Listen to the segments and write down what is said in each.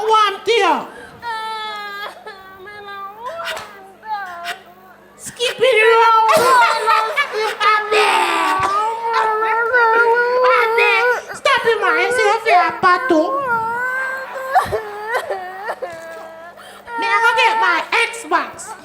want you. Skip it around. Stop it, man. C'est un fait à bateau. Me, I'm gonna get my Xbox.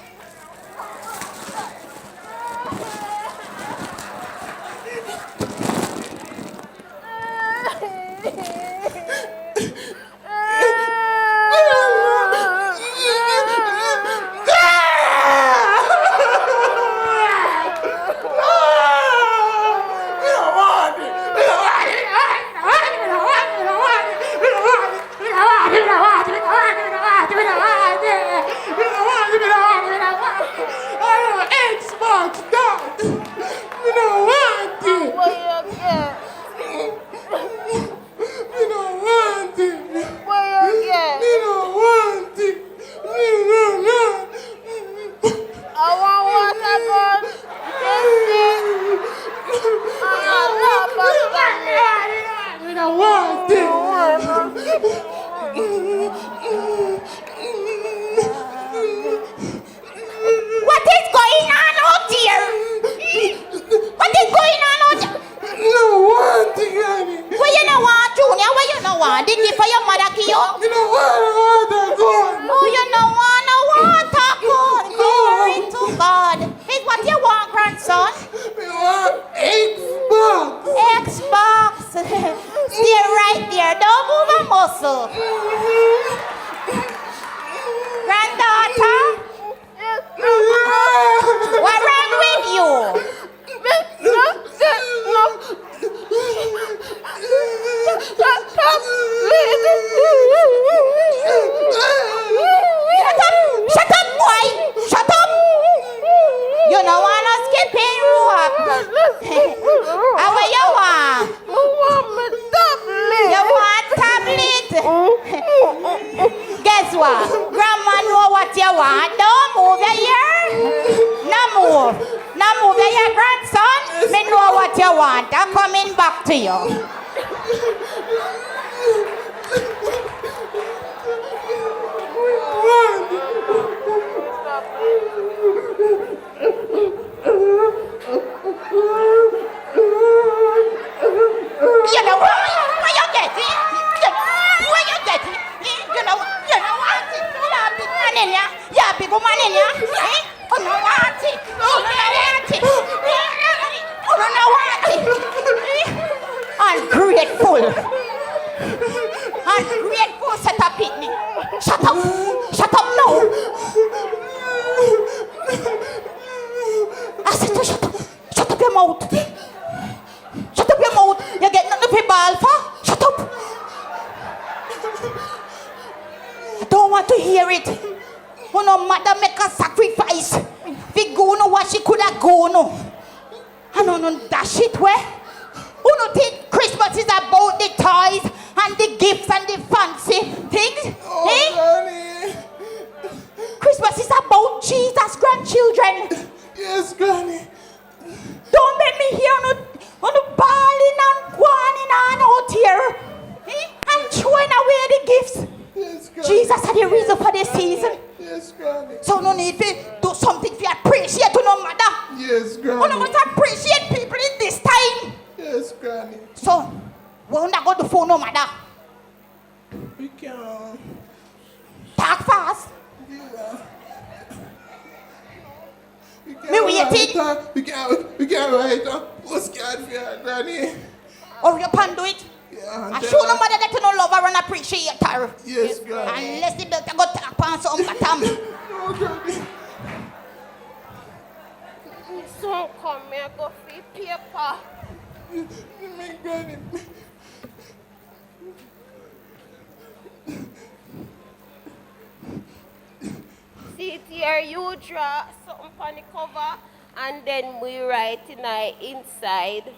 See it here, you draw something on the cover and then we write in the inside.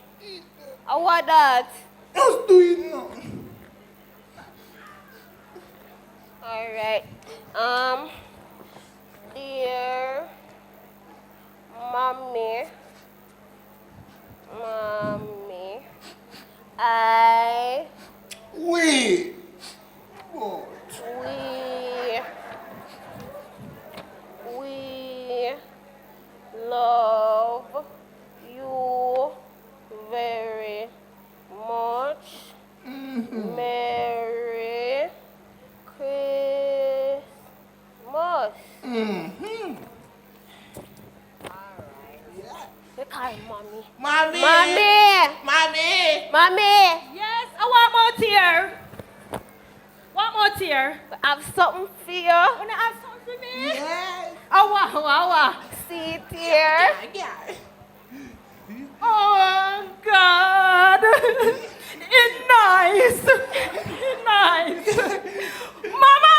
What that? Just do it now. Alright. me. What? We love you very much. Merry Christmas. They call her mommy. Mommy. Mommy. Mommy. Yes, I want more tear. Want more tear? I have something for you. Wanna have something for me? Yes. Awa. See it here. Yeah. Oh, God. It's nice. Mama!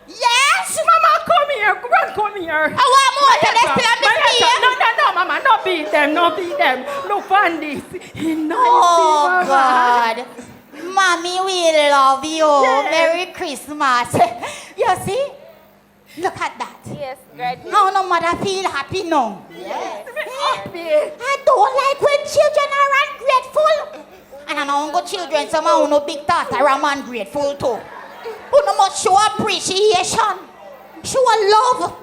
Yes. Mama, come here. Come here. I want more to this plan No, Mama. No beat them. Look on this. It's nice, Oh Mama. God, Mommy, we love you. Yes. Merry Christmas. You see? Look at that. Yes, Granny. How no mother feel happy now? Yes. I don't like when children are ungrateful. And I know good children, some of no big thoughts are ungrateful too. You must show appreciation, show love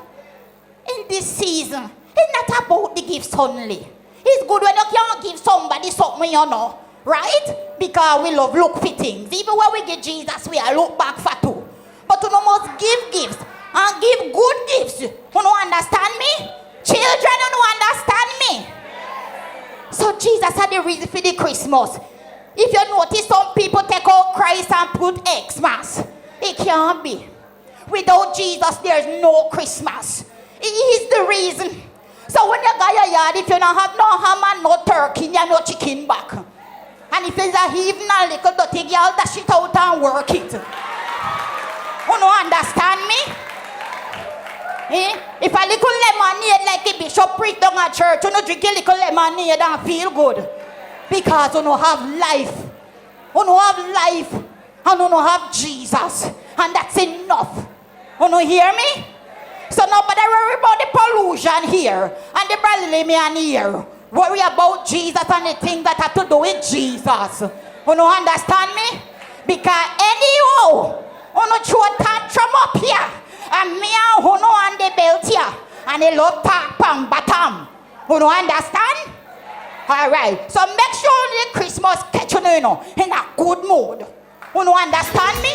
in this season. It's not about the gifts only. It's good when you can't give somebody something, you know, right? Because we love look for things. Even when we give Jesus, we are look back for too. But you must give gifts and give good gifts. You don't understand me? Children, you don't understand me? So Jesus had the reason for the Christmas. If you notice, some people take out Christ and put Xmas. It can't be. Without Jesus, there's no Christmas. He is the reason. So when you go your yard, if you don't have no ham and no turkey, you have no chicken back. And if there's a even a little dirty girl, dash it out and work it. You don't understand me? If a little lemonade like the bishop preach down at church, you don't drink a little lemonade and feel good. Because you don't have life. You don't have life. And you don't have Jesus. And that's enough. You don't hear me? So nobody worry about the pollution here. And the Brazilian here. Worry about Jesus and the things that have to do with Jesus. You don't understand me? Because anyhow, you don't throw a tantrum up here. And me and you know on the belt here. And they love tap and bottom. You don't understand? Alright, so make sure the Christmas catch you know in a good mood. You don't understand me?